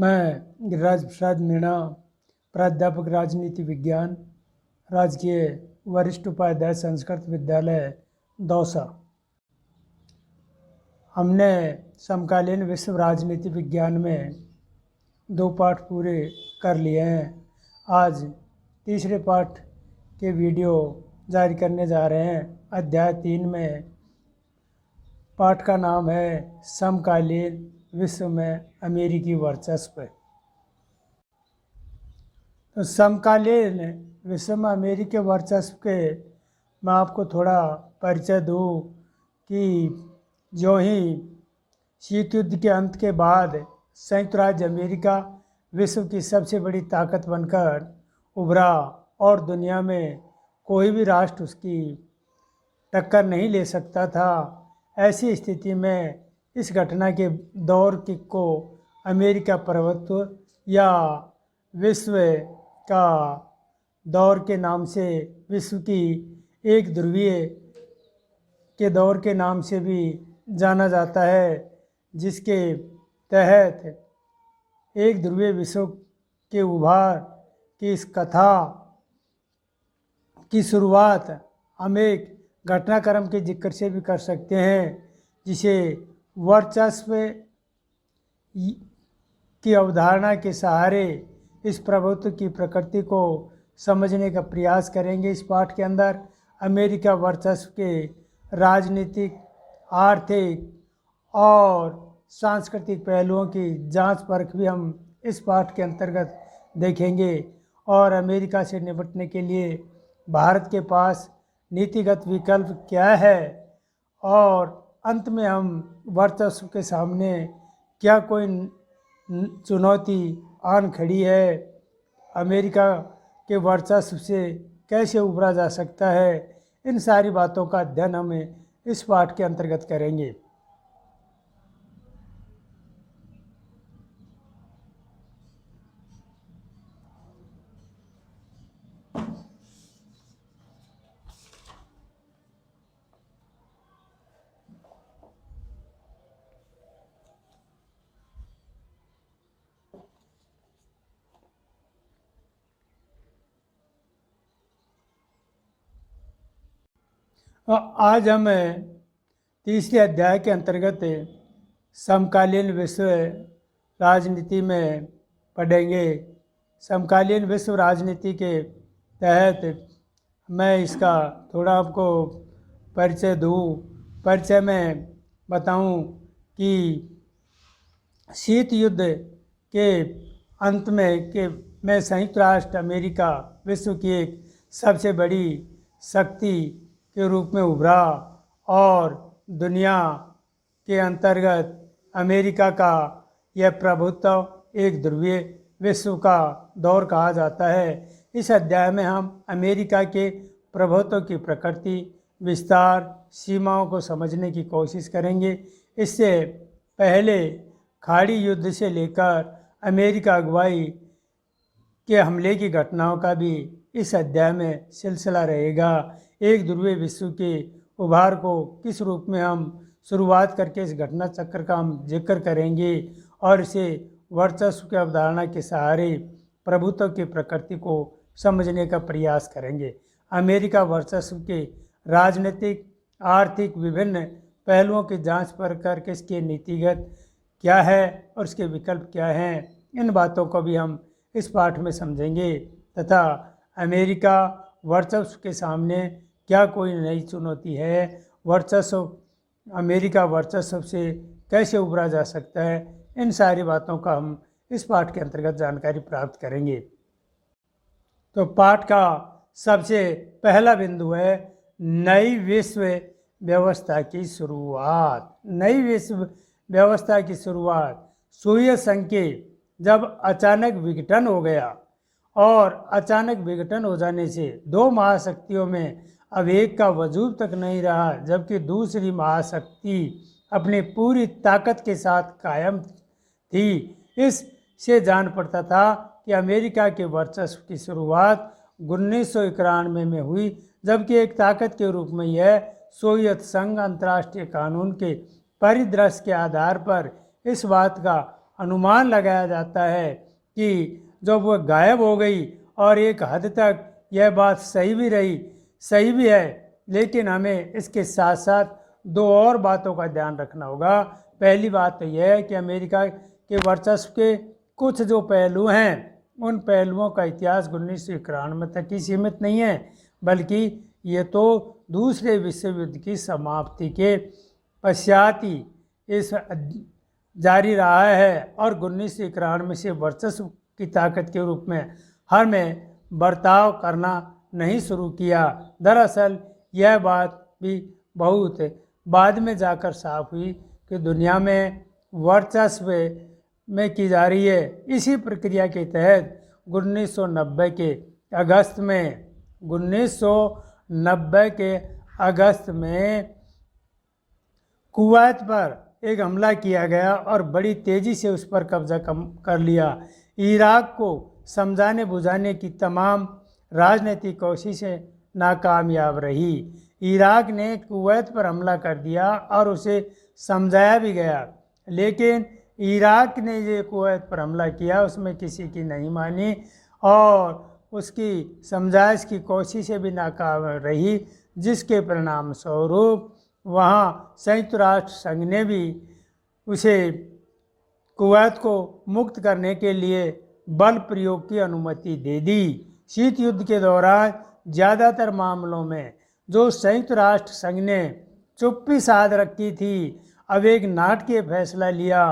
मैं गिरिराज प्रसाद मीणा, प्राध्यापक राजनीति विज्ञान, राजकीय वरिष्ठ उपाध्याय संस्कृत विद्यालय दौसा। हमने समकालीन विश्व राजनीति विज्ञान में 2 पाठ पूरे कर लिए हैं। आज तीसरे पाठ के वीडियो जारी करने जा रहे हैं। अध्याय 3 में पाठ का नाम है समकालीन विश्व में अमेरिकी वर्चस्व। तो समकालीन विश्व में अमेरिकी वर्चस्व के मैं आपको थोड़ा परिचय दूँ कि जो ही शीत युद्ध के अंत के बाद संयुक्त राज्य अमेरिका विश्व की सबसे बड़ी ताकत बनकर उभरा और दुनिया में कोई भी राष्ट्र उसकी टक्कर नहीं ले सकता था। ऐसी स्थिति में इस घटना के दौर को अमेरिका प्रभुत्व या विश्व का दौर के नाम से, विश्व की एक ध्रुवीय के दौर के नाम से भी जाना जाता है, जिसके तहत एक ध्रुवीय विश्व के उभार की इस कथा की शुरुआत हम एक घटनाक्रम के जिक्र से भी कर सकते हैं, जिसे वर्चस्व की अवधारणा के सहारे इस प्रभुत्व की प्रकृति को समझने का प्रयास करेंगे। इस पाठ के अंदर अमेरिका वर्चस्व के राजनीतिक, आर्थिक और सांस्कृतिक पहलुओं की जांच परख भी हम इस पाठ के अंतर्गत देखेंगे और अमेरिका से निपटने के लिए भारत के पास नीतिगत विकल्प क्या है और अंत में हम वर्चस्व के सामने क्या कोई चुनौती आन खड़ी है, अमेरिका के वर्चस्व से कैसे उभरा जा सकता है। इन सारी बातों का अध्ययन हम इस पाठ के अंतर्गत करेंगे। आज हम तीसरे अध्याय के अंतर्गत समकालीन विश्व राजनीति में पढ़ेंगे। समकालीन विश्व राजनीति के तहत मैं इसका थोड़ा आपको परिचय दूँ। परिचय में बताऊं कि शीत युद्ध के अंत में संयुक्त राष्ट्र अमेरिका विश्व की एक सबसे बड़ी शक्ति के रूप में उभरा और दुनिया के अंतर्गत अमेरिका का यह प्रभुत्व एक ध्रुवीय विश्व का दौर कहा जाता है। इस अध्याय में हम अमेरिका के प्रभुत्व की प्रकृति, विस्तार, सीमाओं को समझने की कोशिश करेंगे। इससे पहले खाड़ी युद्ध से लेकर अमेरिका अगुवाई के हमले की घटनाओं का भी इस अध्याय में सिलसिला रहेगा। एक ध्रुवीय विश्व के उभार को किस रूप में हम शुरुआत करके इस घटना चक्र का हम जिक्र करेंगे और इसे वर्चस्व की अवधारणा के सहारे प्रभुत्व की प्रकृति को समझने का प्रयास करेंगे। अमेरिका वर्चस्व के राजनीतिक, आर्थिक विभिन्न पहलुओं की जांच पर करके इसके नीतिगत क्या है और इसके विकल्प क्या हैं, इन बातों को भी हम इस पाठ में समझेंगे तथा अमेरिका वर्चस्व के सामने क्या कोई नई चुनौती है, अमेरिका वर्चस्व से कैसे उभरा जा सकता है, इन सारी बातों का हम इस पाठ के अंतर्गत जानकारी प्राप्त करेंगे। तो पाठ का सबसे पहला बिंदु है नई विश्व व्यवस्था की शुरुआत। नई विश्व व्यवस्था की शुरुआत सोवियत संघ के जब अचानक विघटन हो गया और अचानक विघटन हो जाने से 2 महाशक्तियों में अब एक का वजूद तक नहीं रहा, जबकि दूसरी महाशक्ति अपनी पूरी ताकत के साथ कायम थी। इससे जान पड़ता था कि अमेरिका के वर्चस्व की शुरुआत 1991 में हुई, जबकि एक ताकत के रूप में यह सोवियत संघ अंतर्राष्ट्रीय कानून के परिदृश्य के आधार पर इस बात का अनुमान लगाया जाता है कि जब वह गायब हो गई, और एक हद तक यह बात सही भी है, लेकिन हमें इसके साथ साथ दो और बातों का ध्यान रखना होगा। पहली बात तो यह है कि अमेरिका के वर्चस्व के कुछ जो पहलू हैं, उन पहलुओं का इतिहास 1991 तक ही सीमित नहीं है, बल्कि ये तो दूसरे विश्व युद्ध की समाप्ति के पश्चात ही इस जारी रहा है, और 1991 से वर्चस्व की ताकत के रूप में हमें बर्ताव करना नहीं शुरू किया। दरअसल यह बात भी बहुत बाद में जाकर साफ हुई कि दुनिया में वर्चस्व में की जा रही है। इसी प्रक्रिया के तहत 1990 के अगस्त में कुवैत पर एक हमला किया गया और बड़ी तेज़ी से उस पर कब्जा कर लिया। इराक को समझाने बुझाने की तमाम राजनीतिक कोशिशें नाकामयाब रही। इराक ने कुवैत पर हमला कर दिया और उसे समझाया भी गया, लेकिन इराक ने ये कुवैत पर हमला किया, उसमें किसी की नहीं मानी और उसकी समझाइश की कोशिशें भी नाकाम रही, जिसके परिणाम स्वरूप वहाँ संयुक्त राष्ट्र संघ ने भी उसे कुवैत को मुक्त करने के लिए बल प्रयोग की अनुमति दे दी। शीत युद्ध के दौरान ज़्यादातर मामलों में जो संयुक्त राष्ट्र संघ ने चुप्पी साध रखी थी, अब एक नाटकीय फैसला लिया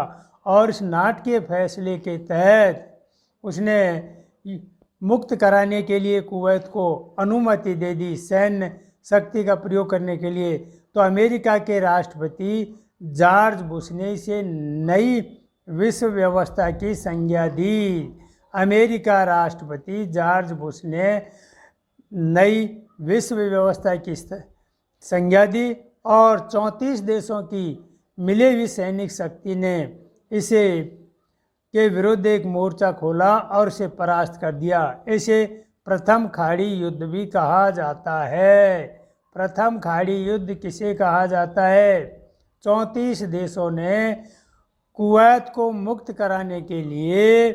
और इस नाटकीय फैसले के तहत उसने मुक्त कराने के लिए कुवैत को अनुमति दे दी सैन्य शक्ति का प्रयोग करने के लिए। तो अमेरिका के राष्ट्रपति जॉर्ज बुश ने इसे नई विश्व व्यवस्था की संज्ञा दी। अमेरिका राष्ट्रपति जॉर्ज बुश ने नई विश्व व्यवस्था की संज्ञा दी और 34 देशों की मिली हुई सैनिक शक्ति ने इसे के विरुद्ध एक मोर्चा खोला और इसे परास्त कर दिया। इसे प्रथम खाड़ी युद्ध भी कहा जाता है। प्रथम खाड़ी युद्ध किसे कहा जाता है? 34 देशों ने कुवैत को मुक्त कराने के लिए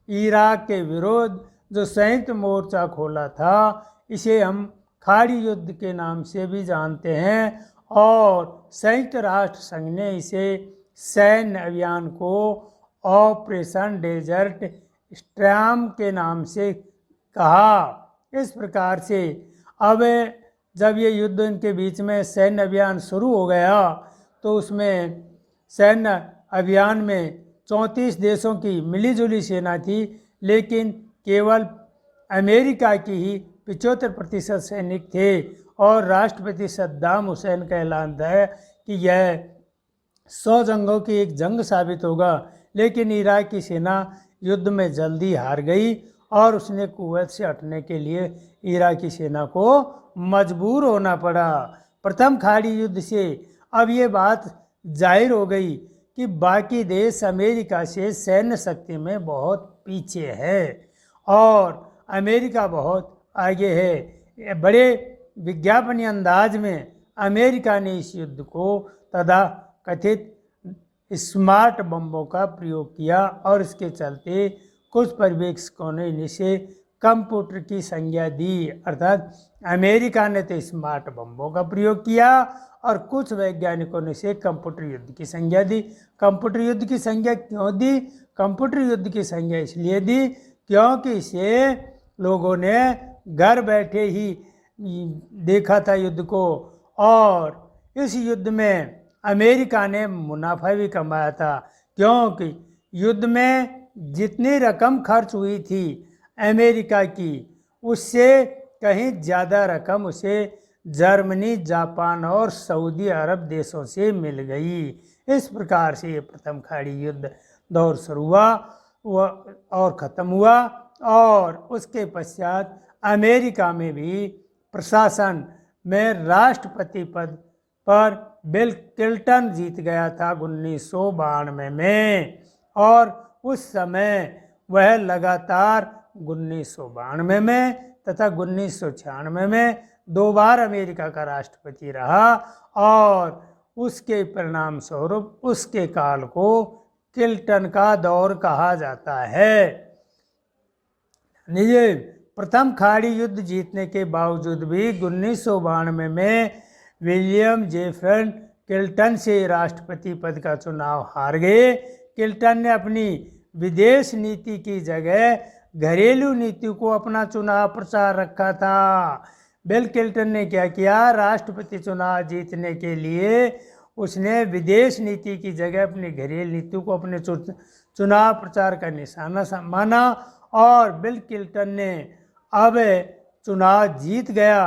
इराक के विरुद्ध जो संयुक्त मोर्चा खोला था, इसे हम खाड़ी युद्ध के नाम से भी जानते हैं और संयुक्त राष्ट्र संघ ने इसे सैन्य अभियान को ऑपरेशन डेजर्ट स्टॉर्म के नाम से कहा। इस प्रकार से अब जब ये युद्ध इनके बीच में सैन्य अभियान शुरू हो गया, तो उसमें सैन्य अभियान में 34 देशों की मिलीजुली सेना थी, लेकिन केवल अमेरिका की ही 75% सैनिक थे और राष्ट्रपति सद्दाम हुसैन का ऐलान था कि यह 100 जंगों की एक जंग साबित होगा। लेकिन इराक की सेना युद्ध में जल्दी हार गई और उसने कुवैत से हटने के लिए इराकी सेना को मजबूर होना पड़ा। प्रथम खाड़ी युद्ध से अब ये बात जाहिर हो गई कि बाकी देश अमेरिका से सैन्य शक्ति में बहुत पीछे है और अमेरिका बहुत आगे है। बड़े विज्ञापनी अंदाज में अमेरिका ने इस युद्ध को तथा कथित स्मार्ट बमों का प्रयोग किया और इसके चलते कुछ पर्यवेक्षकों ने इसे कंप्यूटर की संज्ञा दी। अर्थात अमेरिका ने तो स्मार्ट बमों का प्रयोग किया और कुछ वैज्ञानिकों ने इसे कंप्यूटर युद्ध की संज्ञा दी। कंप्यूटर युद्ध की संज्ञा क्यों दी? कंप्यूटर युद्ध की संज्ञा इसलिए दी क्योंकि इसे लोगों ने घर बैठे ही देखा था युद्ध को, और इस युद्ध में अमेरिका ने मुनाफा भी कमाया था, क्योंकि युद्ध में जितनी रकम खर्च हुई थी अमेरिका की, उससे कहीं ज़्यादा रकम उसे जर्मनी, जापान और सऊदी अरब देशों से मिल गई। इस प्रकार से ये प्रथम खाड़ी युद्ध दौर शुरू हुआ और ख़त्म हुआ और उसके पश्चात अमेरिका में भी प्रशासन में राष्ट्रपति पद पर बिल क्लिंटन जीत गया था 1992 में, और उस समय वह लगातार 1992 में तथा 1996 में 2 बार अमेरिका का राष्ट्रपति रहा और उसके परिणाम स्वरूप उसके काल को क्लिंटन का दौर कहा जाता है। ये प्रथम खाड़ी युद्ध जीतने के बावजूद भी 1992 में विलियम जेफरसन क्लिंटन से राष्ट्रपति पद का चुनाव हार गए। क्लिंटन ने अपनी विदेश नीति की जगह घरेलू नीति को अपना चुनाव प्रचार रखा था। बिल क्लिंटन ने क्या किया, राष्ट्रपति चुनाव जीतने के लिए उसने विदेश नीति की जगह अपनी घरेलू नीति को अपने चुनाव प्रचार का निशाना माना और बिल क्लिंटन ने अब चुनाव जीत गया।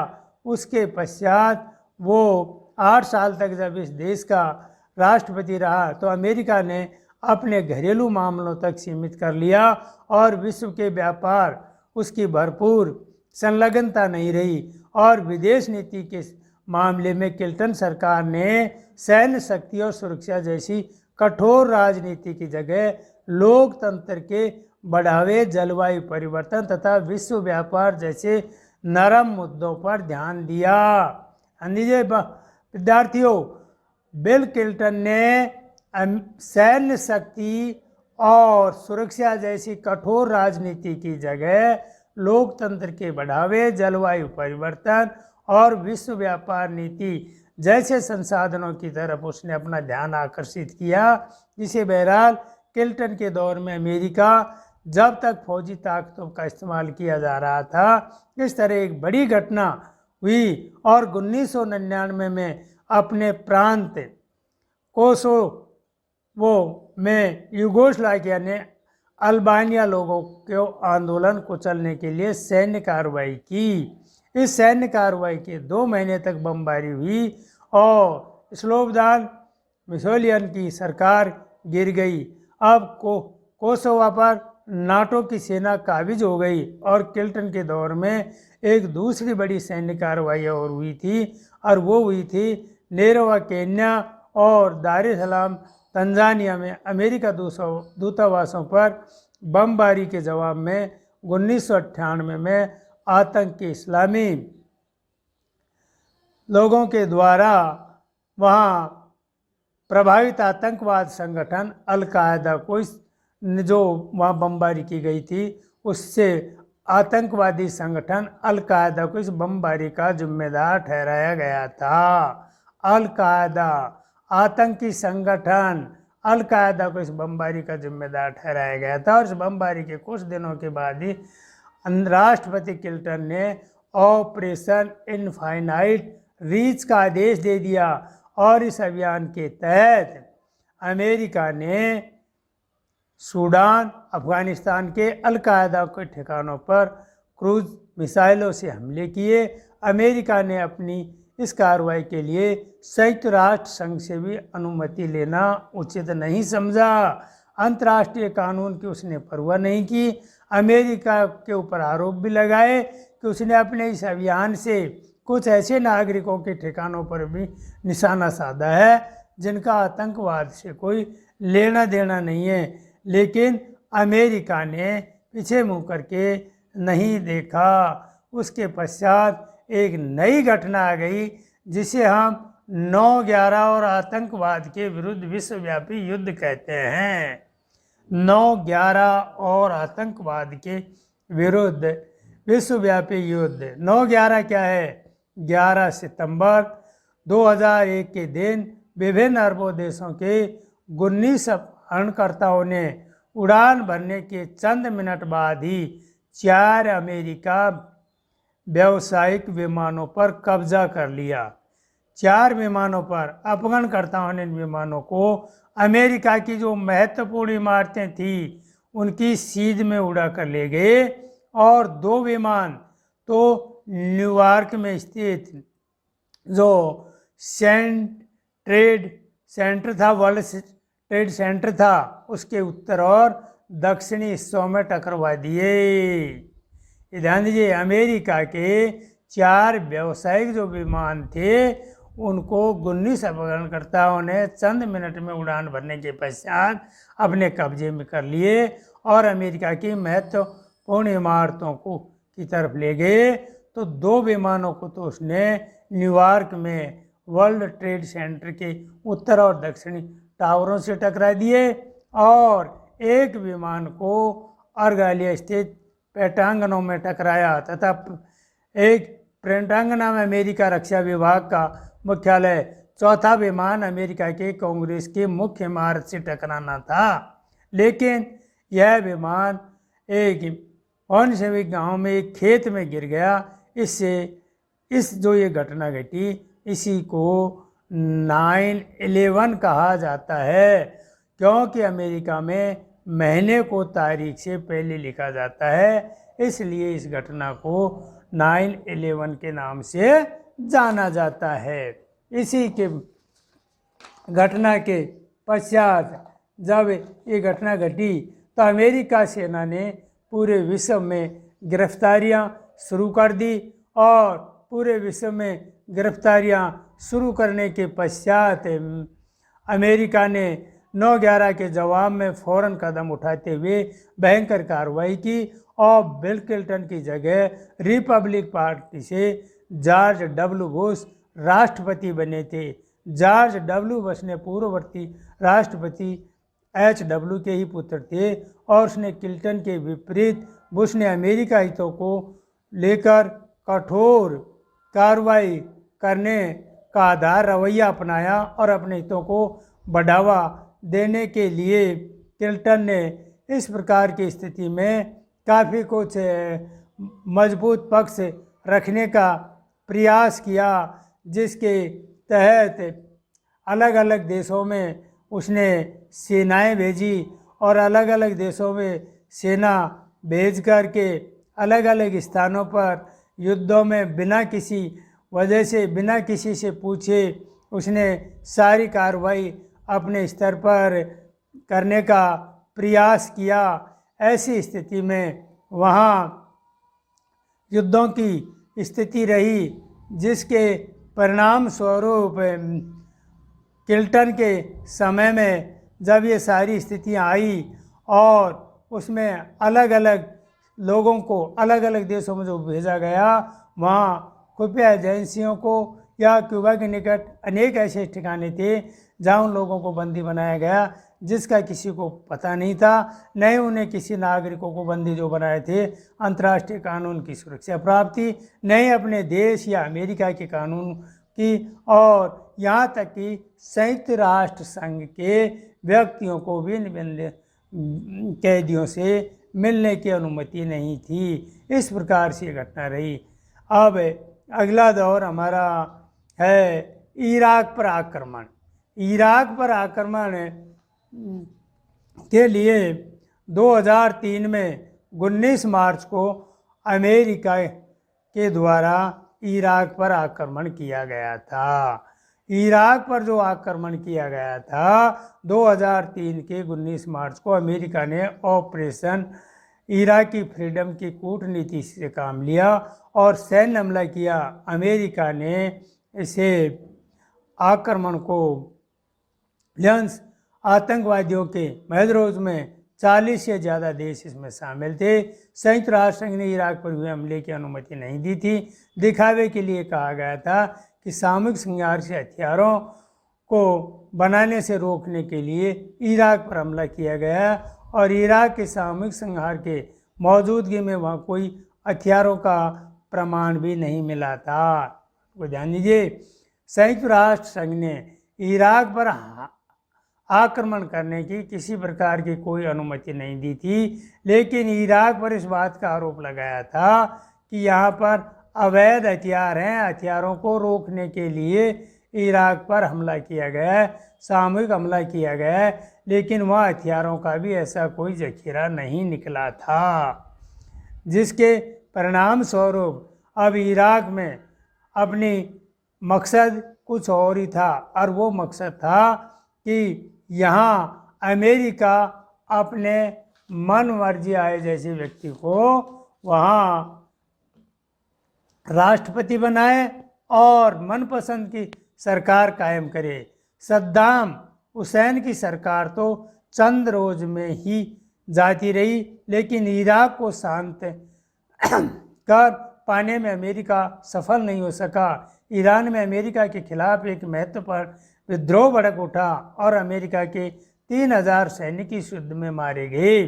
उसके पश्चात वो 8 साल तक जब इस देश का राष्ट्रपति रहा तो अमेरिका ने अपने घरेलू मामलों तक सीमित कर लिया और विश्व के व्यापार उसकी भरपूर संलग्नता नहीं रही और विदेश नीति के मामले में क्लिंटन सरकार ने सैन्य शक्ति और सुरक्षा जैसी कठोर राजनीति की जगह लोकतंत्र के बढ़ावे, जलवायु परिवर्तन तथा विश्व व्यापार जैसे नरम मुद्दों पर ध्यान दिया। विद्यार्थियों, बिल क्लिंटन ने सैन्य शक्ति और सुरक्षा जैसी कठोर राजनीति की जगह लोकतंत्र के बढ़ावे, जलवायु परिवर्तन और विश्व व्यापार नीति जैसे संसाधनों की तरफ उसने अपना ध्यान आकर्षित किया, जिसे बहरहाल क्लिंटन के दौर में अमेरिका जब तक फौजी ताकतों का इस्तेमाल किया जा रहा था, इस तरह एक बड़ी घटना हुई और 1999 में अपने प्रांत कोसोवो में यूगोस्लाविया ने अल्बानिया लोगों को आंदोलन कुचलने के लिए सैन्य कार्रवाई की। इस सैन्य कार्रवाई के 2 महीने तक बमबारी हुई और स्लोबोदान मिशोलियन की सरकार गिर गई। अब कोसोवो पर नाटो की सेना काबिज हो गई और क्लिंटन के दौर में एक दूसरी बड़ी सैन्य कार्रवाई और हुई थी और वो हुई थी नेरोवा केन्या और दार एस सलाम तंजानिया में अमेरिका दूतावासों पर बमबारी के जवाब में 1998 में आतंकी इस्लामी लोगों के द्वारा वहाँ प्रभावित आतंकवाद संगठन अल-कायदा को जो वहाँ बमबारी की गई थी उससे आतंकवादी संगठन अल-कायदा को इस बमबारी का जिम्मेदार ठहराया गया था। अल-कायदा आतंकी संगठन अल-कायदा को इस बमबारी का जिम्मेदार ठहराया गया था और इस बमबारी के कुछ दिनों के बाद ही राष्ट्रपति क्लिंटन ने ऑपरेशन इनफाइनाइट रीच का आदेश दे दिया और इस अभियान के तहत अमेरिका ने सूडान, अफगानिस्तान के अल-कायदा के ठिकानों पर क्रूज मिसाइलों से हमले किए। अमेरिका ने अपनी इस कार्रवाई के लिए संयुक्त राष्ट्र संघ से भी अनुमति लेना उचित नहीं समझा। अंतर्राष्ट्रीय कानून की उसने परवाह नहीं की। अमेरिका के ऊपर आरोप भी लगाए कि उसने अपने इस अभियान से कुछ ऐसे नागरिकों के ठिकानों पर भी निशाना साधा है जिनका आतंकवाद से कोई लेना देना नहीं है, लेकिन अमेरिका ने पीछे मुँह करके नहीं देखा। उसके पश्चात एक नई घटना आ गई जिसे हम 9/11 और आतंकवाद के विरुद्ध विश्वव्यापी युद्ध कहते हैं। 9/11 और आतंकवाद के विरुद्ध विश्वव्यापी युद्ध। 9/11 क्या है? 11 सितंबर 2001 के दिन विभिन्न अरबों देशों के 19 अपहरणकर्ताओं ने उड़ान भरने के चंद मिनट बाद ही 4 अमेरिका व्यावसायिक विमानों पर कब्जा कर लिया। 4 विमानों पर अपहरणकर्ताओं ने इन विमानों को अमेरिका की जो महत्वपूर्ण इमारतें थी उनकी सीध में उड़ा कर ले गए और 2 विमान तो न्यूयॉर्क में स्थित जो ट्रेड सेंटर था, वर्ल्ड ट्रेड सेंटर था, उसके उत्तर और दक्षिणी हिस्सों में टकरवा दिए। ध्यान दीजिए, अमेरिका के 4 व्यावसायिक जो विमान थे उनको 19 अपहरणकर्ताओं ने चंद मिनट में उड़ान भरने के पश्चात अपने कब्जे में कर लिए और अमेरिका की महत्वपूर्ण इमारतों को की तरफ ले गए। तो 2 विमानों को तो उसने न्यूयॉर्क में वर्ल्ड ट्रेड सेंटर के उत्तर और दक्षिणी टावरों से टकरा दिए और एक विमान को अर्गालिया स्थित पेटांगनों में टकराया तथा एक पेटांगना में अमेरिका रक्षा विभाग का मुख्यालय। चौथा विमान अमेरिका के कांग्रेस की मुख्य इमारत से टकराना था, लेकिन यह विमान एक वनसेविक गांव में एक खेत में गिर गया। जो ये घटना घटी इसी को 9/11 कहा जाता है, क्योंकि अमेरिका में महीने को तारीख से पहले लिखा जाता है, इसलिए इस घटना को 9/11 के नाम से जाना जाता है। इसी के घटना के पश्चात जब ये घटना घटी तो अमेरिका सेना ने पूरे विश्व में गिरफ्तारियां शुरू कर दी और पूरे विश्व में गिरफ्तारियां शुरू करने के पश्चात अमेरिका ने 9/11 के जवाब में फ़ौरन कदम उठाते हुए भयंकर कार्रवाई की और बिल क्लिंटन की जगह रिपब्लिक पार्टी से जॉर्ज डब्ल्यू बुश राष्ट्रपति बने थे। जॉर्ज डब्ल्यू बुश ने पूर्ववर्ती राष्ट्रपति HW के ही पुत्र थे और उसने क्लिंटन के विपरीत बुश ने अमेरिका हितों को लेकर कठोर कार्रवाई करने का आधार रवैया अपनाया और अपने हितों को बढ़ावा देने के लिए क्लिंटन ने इस प्रकार की स्थिति में काफ़ी कुछ मजबूत पक्ष रखने का प्रयास किया, जिसके तहत अलग अलग देशों में उसने सेनाएं भेजी और अलग अलग देशों में सेना भेज करके अलग अलग स्थानों पर युद्धों में बिना किसी वजह से बिना किसी से पूछे उसने सारी कार्रवाई अपने स्तर पर करने का प्रयास किया। ऐसी स्थिति में वहाँ युद्धों की स्थिति रही, जिसके परिणाम स्वरूप क्लिंटन के समय में जब ये सारी स्थितियाँ आई और उसमें अलग अलग लोगों को अलग अलग देशों में जो भेजा गया, वहाँ खुफिया एजेंसियों को या क्यूबा के निकट अनेक ऐसे ठिकाने थे जहाँ उन लोगों को बंदी बनाया गया जिसका किसी को पता नहीं था, न ही उन्हें किसी नागरिकों को बंदी जो बनाए थे अंतर्राष्ट्रीय कानून की सुरक्षा प्राप्त थी, न ही अपने देश या अमेरिका के कानून की, और यहाँ तक कि संयुक्त राष्ट्र संघ के व्यक्तियों को भी कैदियों से मिलने की अनुमति नहीं थी। इस प्रकार से घटना रही। अब अगला दौर हमारा है इराक पर आक्रमण। इराक पर आक्रमण के लिए 2003 में 19 मार्च को अमेरिका के द्वारा इराक पर आक्रमण किया गया था। इराक पर जो आक्रमण किया गया था 2003 के 19 मार्च को अमेरिका ने ऑपरेशन इराकी फ्रीडम की कूटनीति से काम लिया और सैन्य हमला किया। अमेरिका ने इसे आक्रमण को लंस आतंकवादियों के महदरोज में 40 से ज़्यादा देश इसमें शामिल थे। संयुक्त राष्ट्र संघ ने इराक पर हुए हमले की अनुमति नहीं दी थी। दिखावे के लिए कहा गया था कि सामूहिक संहार से हथियारों को बनाने से रोकने के लिए इराक पर हमला किया गया और इराक के सामूहिक संहार के मौजूदगी में वहाँ कोई हथियारों का प्रमाण भी नहीं मिला था। तो ध्यान दीजिए, संयुक्त राष्ट्र संघ ने इराक पर आक्रमण करने की किसी प्रकार की कोई अनुमति नहीं दी थी, लेकिन इराक पर इस बात का आरोप लगाया था कि यहाँ पर अवैध हथियार हैं, हथियारों को रोकने के लिए इराक पर हमला किया गया है, सामूहिक हमला किया गया है, लेकिन वह हथियारों का भी ऐसा कोई जखीरा नहीं निकला था, जिसके परिणाम स्वरूप अब इराक में अपनी मकसद कुछ और ही था, और वो मकसद था कि यहाँ अमेरिका अपने मन मर्जी आए जैसे व्यक्ति को वहाँ राष्ट्रपति बनाए और मनपसंद की सरकार कायम करे। सद्दाम हुसैन की सरकार तो चंद रोज में ही जाती रही, लेकिन इराक को शांत कर पाने में अमेरिका सफल नहीं हो सका। ईरान में अमेरिका के खिलाफ एक महत्वपूर्ण विद्रोह भड़क उठा और अमेरिका के 3,000 सैनिक इस युद्ध में मारे गए।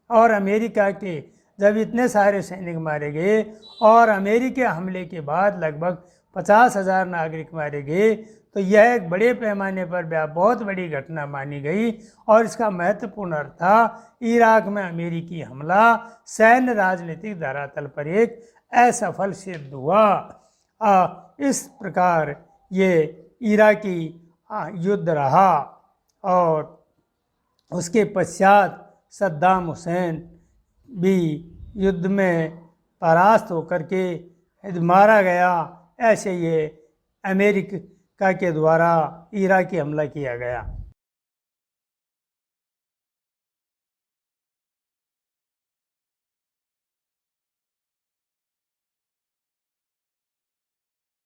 और अमेरिका के जब इतने सारे सैनिक मारे गए और अमेरिकी हमले के बाद लगभग 50,000 नागरिक मारे गए, तो यह एक बड़े पैमाने पर बहुत बड़ी घटना मानी गई। और इसका महत्वपूर्ण अर्थ था इराक में अमेरिकी हमला सैन्य राजनीतिक धरातल पर एक असफल सिद्ध हुआ। इस प्रकार ये इराकी युद्ध रहा और उसके पश्चात सद्दाम हुसैन भी युद्ध में परास्त होकर के मारा गया। ऐसे ये अमेरिका के द्वारा इराकी हमला किया गया।